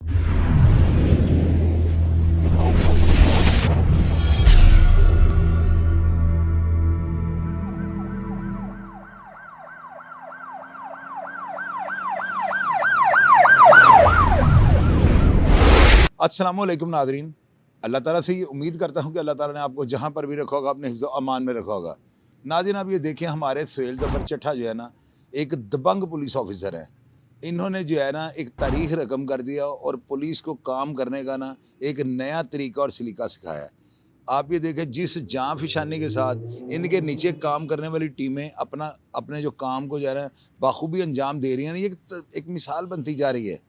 अस्सलाम वालेकुम नादरीन। अल्लाह ताला से ये उम्मीद करता हूँ कि अल्लाह ताला ने आपको जहाँ पर भी रखा होगा अपने हिफ्ज़ अमान में रखा होगा। नाज़रीन, आप ये देखें, हमारे सुहेल ज़फ़र चट्ठा जो है ना, एक दबंग पुलिस ऑफिसर है। इन्होंने जो है ना एक तारीख़ रकम कर दिया और पुलिस को काम करने का ना एक नया तरीका और सलीका सिखाया है। आप ये देखें, जिस जाँ फ़िशानी के साथ इनके नीचे काम करने वाली टीमें अपने जो काम को जो है ना बाखूबी अंजाम दे रही हैं ना, ये एक मिसाल बनती जा रही है।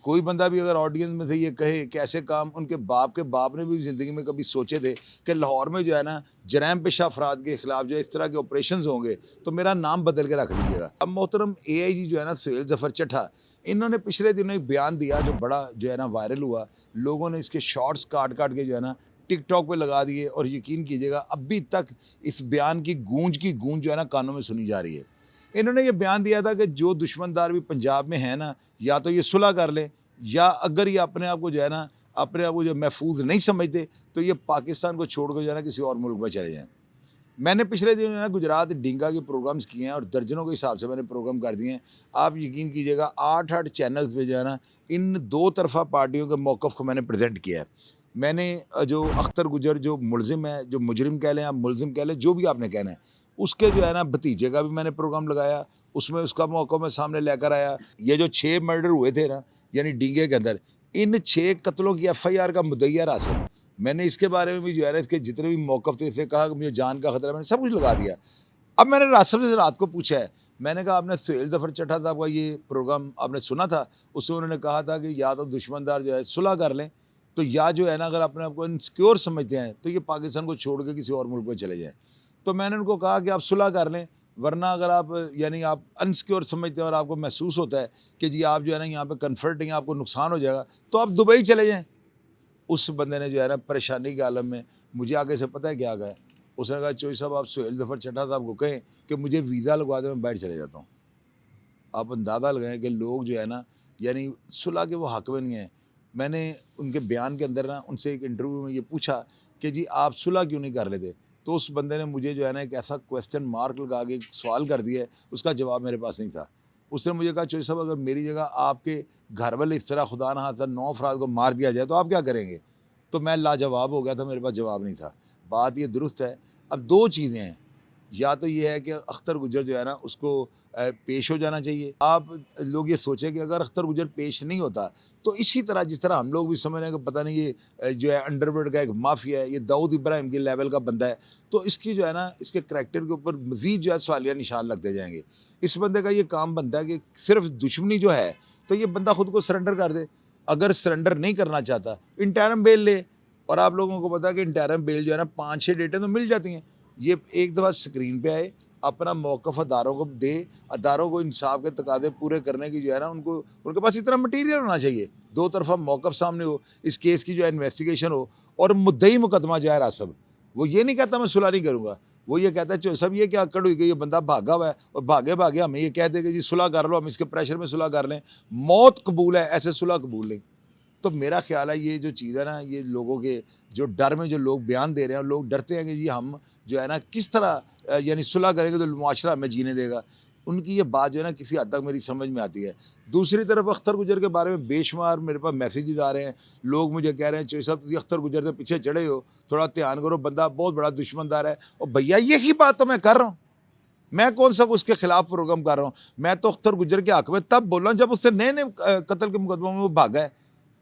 कोई बंदा भी अगर ऑडियंस में से ये कहे कि ऐसे काम उनके बाप ने भी ज़िंदगी में कभी सोचे थे कि लाहौर में जो है ना जराइम पेशा अफराद के ख़िलाफ़ जो इस तरह के ऑपरेशंस होंगे, तो मेरा नाम बदल के रख दीजिएगा। अब मोहतरम AIG जो है ना सुहेल ज़फ़र चट्ठा, इन्होंने पिछले दिनों एक बयान दिया जो बड़ा जो है ना वायरल हुआ। लोगों ने इसके शॉर्ट्स काट के जो है ना टिकटॉक पे लगा दिए और यकीन कीजिएगा अभी तक इस बयान की गूंज जो है ना कानों में सुनी जा रही है। इन्होंने ये बयान दिया था कि जो दुश्मनदार भी पंजाब में है ना, या तो ये सुलह कर लें, या अगर ये अपने आप को जो है ना अपने आप को जो महफूज नहीं समझते, तो ये पाकिस्तान को छोड़ कर जो है ना किसी और मुल्क में चले जाएँ। मैंने पिछले दिन ना गुजरात डिंगा के प्रोग्राम्स किए हैं और दर्जनों के हिसाब से मैंने प्रोग्राम कर दिए हैं। आप यकीन कीजिएगा 8-8 चैनल्स पे जो है ना इन दो तरफ़ा पार्टियों के मौक़िफ़ को मैंने प्रेजेंट किया है। मैंने जो अख्तर गुजर जो मुलज़िम है, जो मुजरिम कह लें, आप मुलज़िम कह लें, जो भी आपने कहना है, उसके जो है ना भतीजे का भी मैंने प्रोग्राम लगाया, उसमें उसका मौका मैं सामने लेकर आया। ये जो 6 मर्डर हुए थे ना यानी डींगे के अंदर, इन 6 कत्लों की FIR का मुद्दई रासिम, मैंने इसके बारे में भी जो है ना इसके जितने भी मौक़िफ़ थे, इससे कहा कि मुझे जान का ख़तरा, मैंने सब कुछ लगा दिया। अब मैंने रासिम से रात को पूछा है, मैंने कहा आपने सुहेल ज़फ़र चट्ठा साहब का ये प्रोग्राम आपने सुना था? उसमें उन्होंने कहा था कि या तो दुश्मनदार जो है सुलह कर लें, तो या जो है ना अगर अपने आप को इनसिक्योर समझते हैं तो ये पाकिस्तान को छोड़ के किसी और मुल्क में चले जाएँ। तो मैंने उनको कहा कि आप सुलह कर लें, वरना अगर आप यानी आप अनसिक्योर समझते हैं और आपको महसूस होता है कि जी आप जो है ना यहाँ पे कन्फर्ट हैं, आपको नुकसान हो जाएगा, तो आप दुबई चले जाएँ। उस बंदे ने जो है ना परेशानी के आलम में मुझे आगे से पता है क्या कहा है? उसने कहा चोई साहब आप सुहेल ज़फ़र चट्ठा साहब को कहें कि मुझे वीज़ा लगवा दें, मैं बाहर चले जाता हूँ। आप अंदाज़ा लगाएँ कि लोग जो है ना यानी सुलह के वो हक़ में नहीं हैं। मैंने उनके बयान के अंदर ना उनसे एक इंटरव्यू में ये पूछा कि जी आप सुलह क्यों नहीं कर लेते? तो उस बंदे ने मुझे जो है ना एक ऐसा क्वेश्चन मार्क लगा के एक सवाल कर दिया है, उसका जवाब मेरे पास नहीं था। उसने मुझे कहा चोई साहब अगर मेरी जगह आपके घर वाले इस तरह खुदा ना खास्ता 9 अफराद को मार दिया जाए तो आप क्या करेंगे? तो मैं लाजवाब हो गया था, मेरे पास जवाब नहीं था। बात ये दुरुस्त है। अब 2 चीज़ें हैं, या तो ये है कि अख्तर गुजर जो है ना उसको पेश हो जाना चाहिए। आप लोग ये सोचें कि अगर अख्तर गुजर पेश नहीं होता, तो इसी तरह जिस तरह हम लोग भी समझ रहे हैं कि पता नहीं ये जो है अंडरवर्ल्ड का एक माफिया है, ये दाऊद इब्राहिम के लेवल का बंदा है, तो इसकी जो है ना इसके करैक्टर के ऊपर मज़ीद जो है सवालिया निशान लगते जाएंगे। इस बंदे का ये काम बनता है कि सिर्फ दुश्मनी जो है, तो ये बंदा खुद को सरेंडर कर दे। अगर सरेंडर नहीं करना चाहता, इंटरिम बेल ले। और आप लोगों को पता है कि इंटरिम बेल जो है ना 5-6 डेटें तो मिल जाती हैं। ये एक दफ़ा स्क्रीन पे आए, अपना मौक़िफ़ अदारों को दे, अदारों को इंसाफ के तकाज़े पूरे करने की जो है ना उनको उनके पास इतना मटीरियल होना चाहिए। 2 तरफ़ा मौक़िफ़ सामने हो, इस केस की जो है इन्वेस्टिगेशन हो, और मुद्दई मुकदमा जो है रासिम, वो ये नहीं कहता मैं सुलह नहीं करूँगा, वो ये कहता है चो सब ये क्या अक्कड़ हुई कि ये बंदा भागा हुआ है और भागे हमें ये कह दे कि जी सुलह कर लो, हम इसके प्रेशर में सुलह कर लें। मौत कबूल है, ऐसे सुलह कबूल नहीं। तो मेरा ख़्याल है ये जो चीज़ है ना, ये लोगों के जो डर में जो लोग बयान दे रहे हैं और लोग डरते हैं कि जी हम जो है ना किस तरह यानी सुलह करेंगे तो मुआशरा हमें जीने देगा, उनकी ये बात जो है ना किसी हद तक मेरी समझ में आती है। दूसरी तरफ अख्तर गुजर के बारे में बेशुमार मेरे पास मैसेजेस आ रहे हैं, लोग मुझे कह रहे हैं चोई साहब तुम अख्तर गुजर से पीछे चढ़े हो, थोड़ा ध्यान करो, बंदा बहुत बड़ा दुश्मनदार है। और भैया यही बात तो मैं कर रहा हूँ, मैं कौन सा उसके खिलाफ प्रोग्राम कर रहा हूँ? मैं तो अख्तर गुजर के हक़ में तब बोल रहा हूँ जब उससे नए कत्ल के मुकदमों में वो भागा है।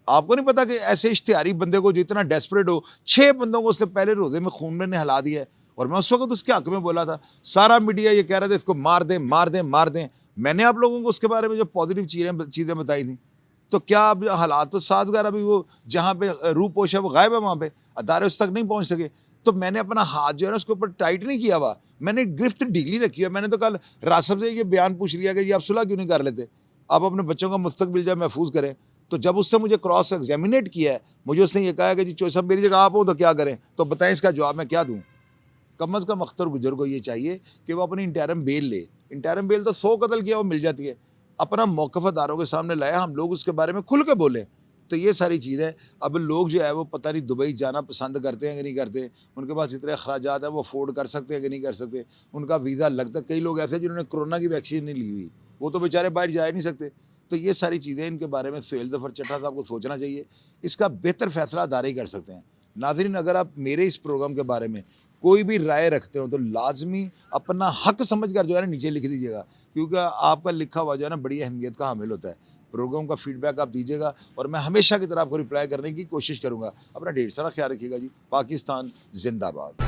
आपको नहीं पता कि ऐसे इश्तिहारी बंदे को जो इतना डेस्परेट हो, 6 बंदों को उसने पहले रोज़े में खून में नहला दिया है, और मैं उस वक्त उसके हक़ में बोला था। सारा मीडिया ये कह रहा था इसको मार दें, मार दें, मार दें। मैंने आप लोगों को उसके बारे में जो पॉजिटिव चीज़ें बताई थी। तो क्या अब हालात तो साज़गार, अभी वो जहाँ पे रूपोश है वो गायब है, वहाँ पे अदारे उस तक नहीं पहुँच सके। तो मैंने अपना हाथ जो है ना उसके ऊपर टाइट नहीं किया हुआ, मैंने गिरफ्त ढीली रखी है। मैंने तो कल रासिम से ये बयान पूछ लिया कि ये आप सुलह क्यों नहीं कर लेते, आप अपने बच्चों का मुस्तकबिल जो है महफूज करें। तो जब उससे मुझे क्रॉस एग्जामिनेट किया है, मुझे उसने ये कहा कि जी चोई साहब मेरी जगह आप हो तो क्या करें, तो बताएं इसका जवाब मैं क्या दूँ। कम अज़ कम अख्तर गुजर को ये चाहिए कि वो अपनी इंटरिम बेल ले। इंटरिम बेल तो 100 कत्ल किया वो मिल जाती है, अपना मौक़िफ़ अदारों के सामने लाए, हम लोग उसके बारे में खुल के बोलें। तो ये सारी चीज़ है। अब लोग जो है वो पता नहीं दुबई जाना पसंद करते हैं कि नहीं करते, उनके पास इतने अखराजात हैं, वो अफ़ोर्ड कर सकते हैं कि नहीं कर सकते, उनका वीज़ा लगता, कई लोग ऐसे हैं जिन्होंने कोरोना की वैक्सीन नहीं ली हुई, वो तो बेचारे बाहर जा ही नहीं सकते। तो ये सारी चीज़ें, इनके बारे में सुहेल ज़फ़र चड्ढा साहब को सोचना चाहिए, इसका बेहतर फ़ैसला अदारे ही कर सकते हैं। नाज़रीन, अगर आप मेरे इस प्रोग्राम के बारे में कोई भी राय रखते हो तो लाज़मी अपना हक़ समझ कर जो है ना नीचे लिख दीजिएगा, क्योंकि आपका लिखा हुआ जो है ना बड़ी अहमियत का हामिल होता है। प्रोग्राम का फ़ीडबैक आप दीजिएगा और मैं हमेशा की तरह आपको रिप्लाई करने की कोशिश करूँगा। अपना ढेर सारा ख़्याल रखिएगा जी। पाकिस्तान ज़िंदाबाद।